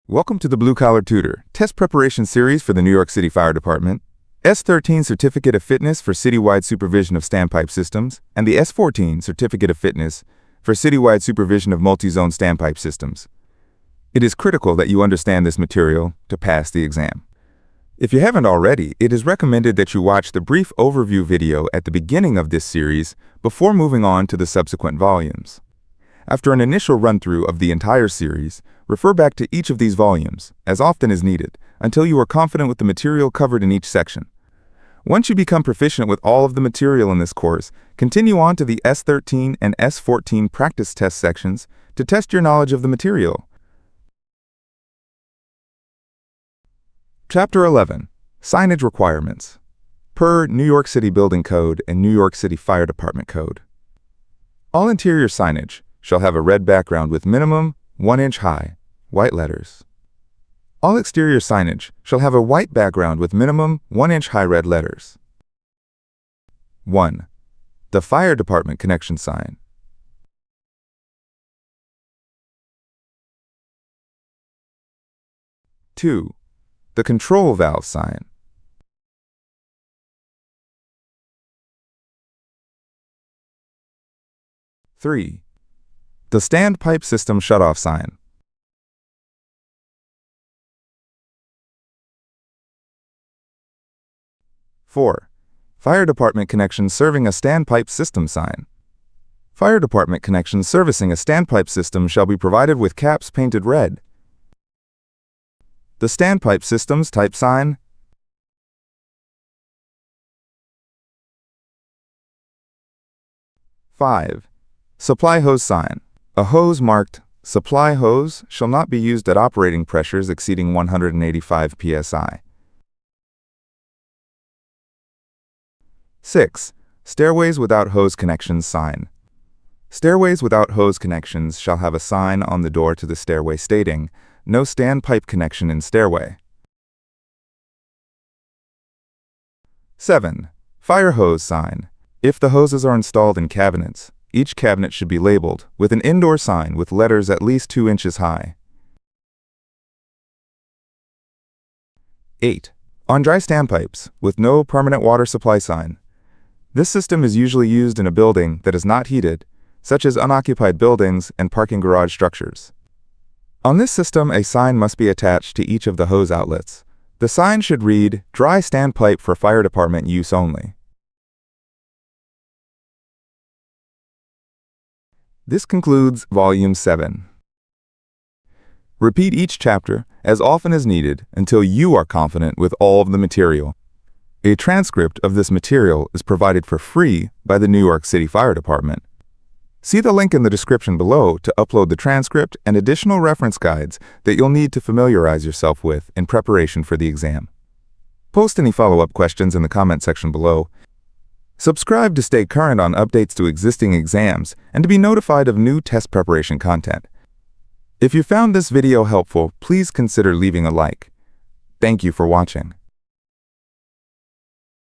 Welcome to the Blue Collar Tutor Test Preparation Series for the New York City Fire Department, S-13 Certificate of Fitness for Citywide Supervision of Standpipe Systems, and the S-14 Certificate of Fitness for Citywide Supervision of Multi-Zone Standpipe Systems. It is critical that you understand this material to pass the exam. If you haven't already, it is recommended that you watch the brief overview video at the beginning of this series before moving on to the subsequent volumes. After an initial run-through of the entire series, refer back to each of these volumes, as often as needed, until you are confident with the material covered in each section. Once you become proficient with all of the material in this course, continue on to the S-13 and S-14 practice test sections to test your knowledge of the material. Chapter 11. Signage Requirements. Per New York City Building Code and New York City Fire Department Code. All interior signage shall have a red background with minimum 1 inch high, white letters. All exterior signage shall have a white background with minimum 1 inch high red letters. 1. The Fire Department Connection Sign. 2. The Control Valve Sign. 3. The Standpipe System Shutoff Sign. 4. Fire Department Connection Serving a Standpipe System Sign. Fire Department connections servicing a standpipe system shall be provided with caps painted red. The Standpipe Systems Type Sign. 5. Supply Hose Sign. A hose marked Supply Hose shall not be used at operating pressures exceeding 185 psi. 6. Stairways Without Hose Connections Sign. Stairways without hose connections shall have a sign on the door to the stairway stating, "No standpipe connection in stairway." 7. Fire Hose Sign. If the hoses are installed in cabinets, each cabinet should be labeled with an indoor sign with letters at least 2 inches high. 8. On dry standpipes with no permanent water supply sign. This system is usually used in a building that is not heated, such as unoccupied buildings and parking garage structures. On this system, a sign must be attached to each of the hose outlets. The sign should read, "Dry standpipe for fire department use only." This concludes Volume 7. Repeat each chapter as often as needed until you are confident with all of the material. A transcript of this material is provided for free by the New York City Fire Department. See the link in the description below to upload the transcript and additional reference guides that you'll need to familiarize yourself with in preparation for the exam. Post any follow-up questions in the comment section below. Subscribe to stay current on updates to existing exams and to be notified of new test preparation content. If you found this video helpful, please consider leaving a like. Thank you for watching.